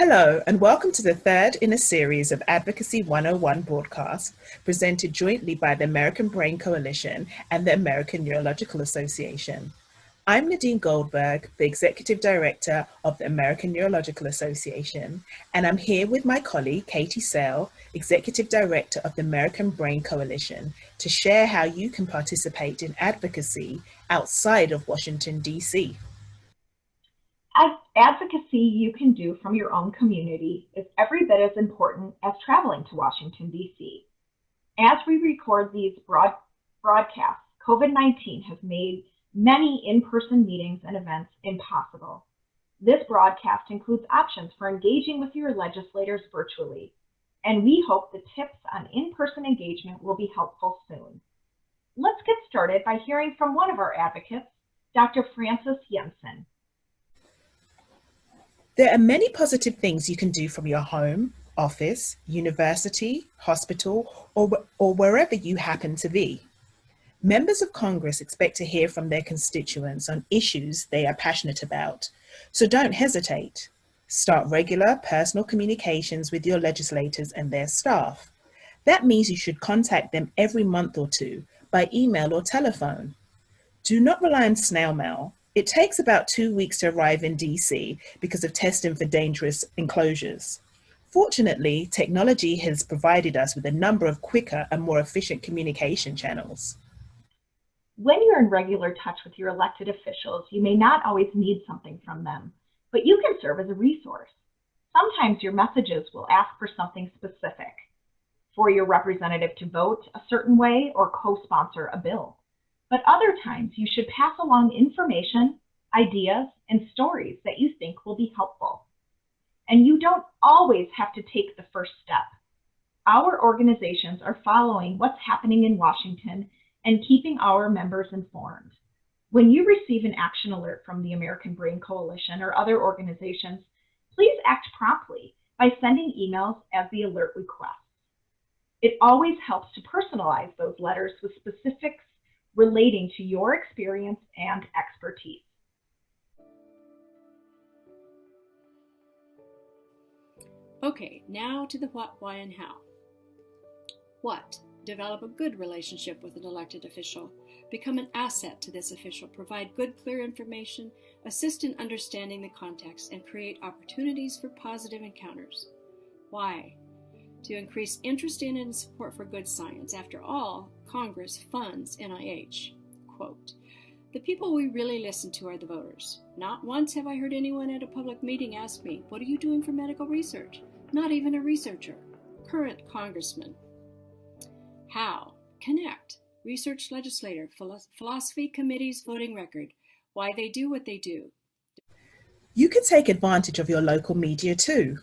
Hello, and welcome to the third in a series of Advocacy 101 broadcasts presented jointly by the American Brain Coalition and the American Neurological Association. I'm Nadine Goldberg, the Executive Director of the American Neurological Association, and I'm here with my colleague, Katie Sale, Executive Director of the American Brain Coalition, to share how you can participate in advocacy outside of Washington, D.C. Advocacy you can do from your own community is every bit as important as traveling to Washington, D.C. As we record these broadcasts, COVID-19 has made many in-person meetings and events impossible. This broadcast includes options for engaging with your legislators virtually, and we hope the tips on in-person engagement will be helpful soon. Let's get started by hearing from one of our advocates, Dr. Frances Jensen. There are many positive things you can do from your home, office, university, hospital, or wherever you happen to be. Members of Congress expect to hear from their constituents on issues they are passionate about, so don't hesitate. Start regular personal communications with your legislators and their staff. That means you should contact them every month or two by email or telephone. Do not rely on snail mail. It takes about 2 weeks to arrive in DC because of testing for dangerous enclosures. Fortunately, technology has provided us with a number of quicker and more efficient communication channels. When you're in regular touch with your elected officials, you may not always need something from them, but you can serve as a resource. Sometimes your messages will ask for something specific, for your representative to vote a certain way or co-sponsor a bill. But other times you should pass along information, ideas, and stories that you think will be helpful. And you don't always have to take the first step. Our organizations are following what's happening in Washington and keeping our members informed. When you receive an action alert from the American Brain Coalition or other organizations, please act promptly by sending emails as the alert requests. It always helps to personalize those letters with specifics relating to your experience and expertise. Okay, now to the what, why, and how. What? Develop a good relationship with an elected official. Become an asset to this official. Provide good, clear information. Assist in understanding the context and create opportunities for positive encounters. Why? To increase interest in and support for good science. After all, Congress funds NIH. Quote, the people we really listen to are the voters. Not once have I heard anyone at a public meeting ask me, what are you doing for medical research? Not even a researcher. Current congressman. How? Connect. Research legislator, philosophy committees, voting record. Why they do what they do. You can take advantage of your local media too.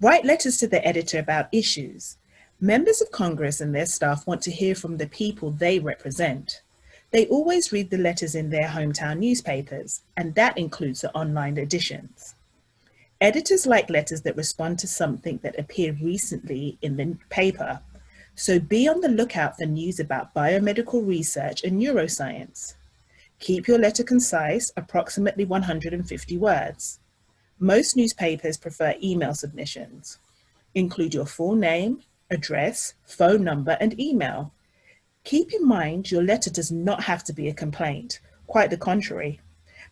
Write letters to the editor about issues. Members of Congress and their staff want to hear from the people they represent. They always read the letters in their hometown newspapers, and that includes the online editions. Editors like letters that respond to something that appeared recently in the paper, so be on the lookout for news about biomedical research and neuroscience. Keep your letter concise, approximately 150 words. Most newspapers prefer email submissions. Include your full name, address, phone number, and email. Keep in mind your letter does not have to be a complaint, quite the contrary.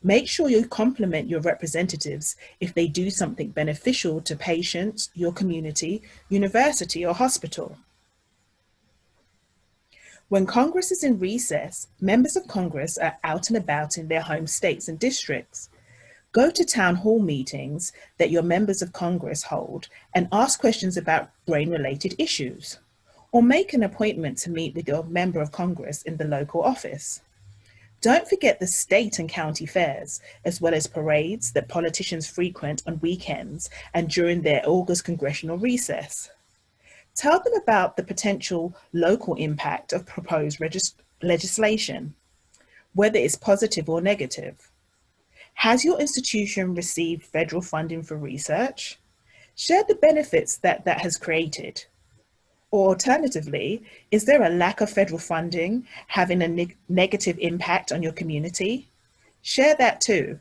Make sure you compliment your representatives if they do something beneficial to patients, your community, university, or hospital. When Congress is in recess, members of Congress are out and about in their home states and districts. Go to town hall meetings that your members of Congress hold and ask questions about brain-related issues, or make an appointment to meet with your member of Congress in the local office. Don't forget the state and county fairs, as well as parades that politicians frequent on weekends and during their August congressional recess. Tell them about the potential local impact of proposed legislation, whether it's positive or negative. Has your institution received federal funding for research? Share the benefits that has created. Or alternatively, is there a lack of federal funding having a negative impact on your community? Share that too.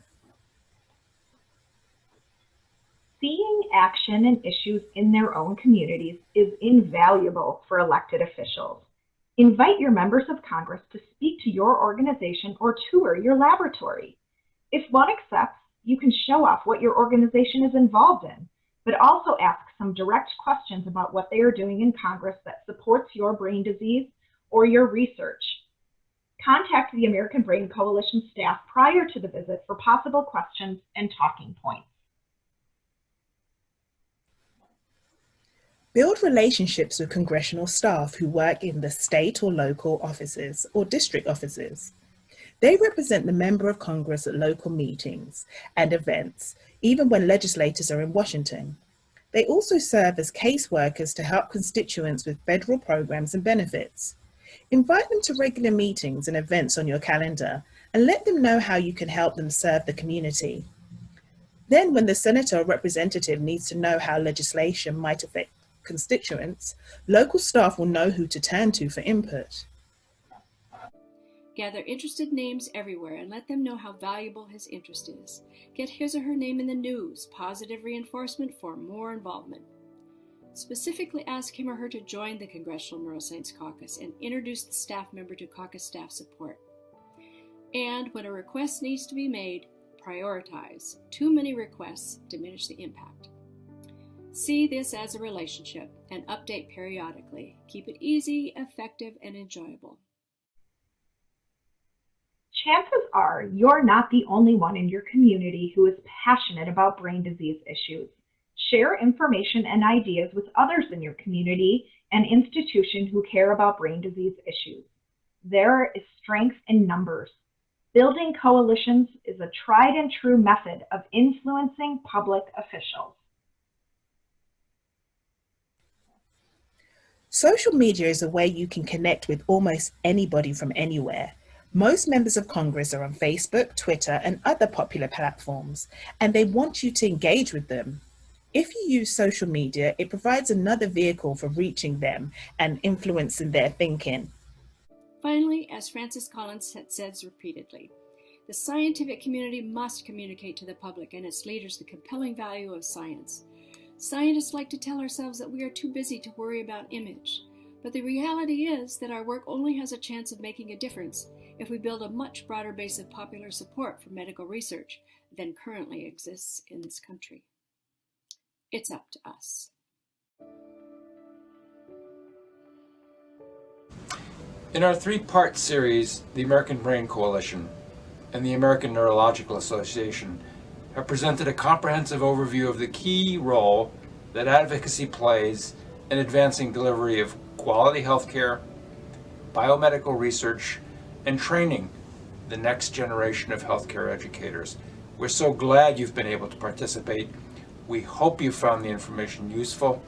Seeing action and issues in their own communities is invaluable for elected officials. Invite your members of Congress to speak to your organization or tour your laboratory. If one accepts, you can show off what your organization is involved in, but also ask some direct questions about what they are doing in Congress that supports your brain disease or your research. Contact the American Brain Coalition staff prior to the visit for possible questions and talking points. Build relationships with congressional staff who work in the state or local offices or district offices. They represent the member of Congress at local meetings and events, even when legislators are in Washington. They also serve as caseworkers to help constituents with federal programs and benefits. Invite them to regular meetings and events on your calendar and let them know how you can help them serve the community. Then, when the senator or representative needs to know how legislation might affect constituents, local staff will know who to turn to for input. Gather interested names everywhere and let them know how valuable his interest is. Get his or her name in the news, positive reinforcement for more involvement. Specifically ask him or her to join the Congressional Neuroscience Caucus and introduce the staff member to caucus staff support. And when a request needs to be made, prioritize. Too many requests diminish the impact. See this as a relationship and update periodically. Keep it easy, effective, and enjoyable. Chances are you're not the only one in your community who is passionate about brain disease issues. Share information and ideas with others in your community and institution who care about brain disease issues. There is strength in numbers. Building coalitions is a tried and true method of influencing public officials. Social media is a way you can connect with almost anybody from anywhere. Most members of Congress are on Facebook, Twitter, and other popular platforms, and they want you to engage with them. If you use social media, it provides another vehicle for reaching them and influencing their thinking. Finally, as Francis Collins says repeatedly, the scientific community must communicate to the public and its leaders the compelling value of science. Scientists like to tell ourselves that we are too busy to worry about image, but the reality is that our work only has a chance of making a difference if we build a much broader base of popular support for medical research than currently exists in this country. It's up to us. In our three-part series, the American Brain Coalition and the American Neurological Association have presented a comprehensive overview of the key role that advocacy plays in advancing delivery of quality healthcare, biomedical research, and training the next generation of healthcare educators. We're so glad you've been able to participate. We hope you found the information useful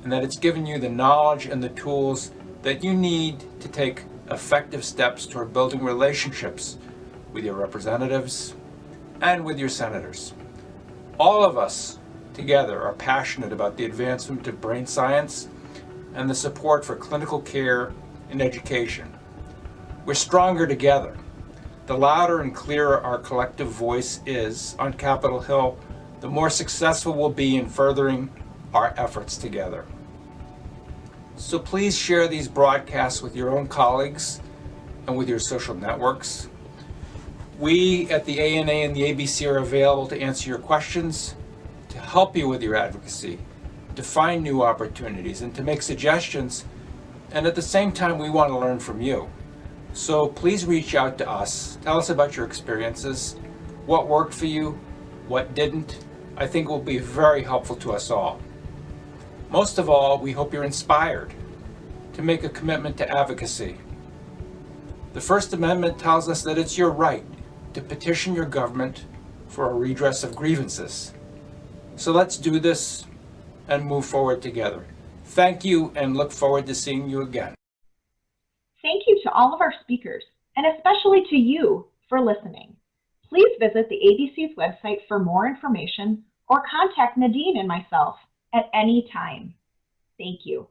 and that it's given you the knowledge and the tools that you need to take effective steps toward building relationships with your representatives and with your senators. All of us together are passionate about the advancement of brain science and the support for clinical care and education. We're stronger together. The louder and clearer our collective voice is on Capitol Hill, the more successful we'll be in furthering our efforts together. So please share these broadcasts with your own colleagues and with your social networks. We at the ANA and the ABC are available to answer your questions, to help you with your advocacy, to find new opportunities, and to make suggestions. And at the same time, we want to learn from you. So please reach out to us. Tell us about your experiences, what worked for you, what didn't. I think it will be very helpful to us all. Most of all, we hope you're inspired to make a commitment to advocacy. The First Amendment tells us that it's your right to petition your government for a redress of grievances. So let's do this and move forward together. Thank you and look forward to seeing you again. Thank you to all of our speakers, and especially to you for listening. Please visit the ABC's website for more information or contact Nadine and myself at any time. Thank you.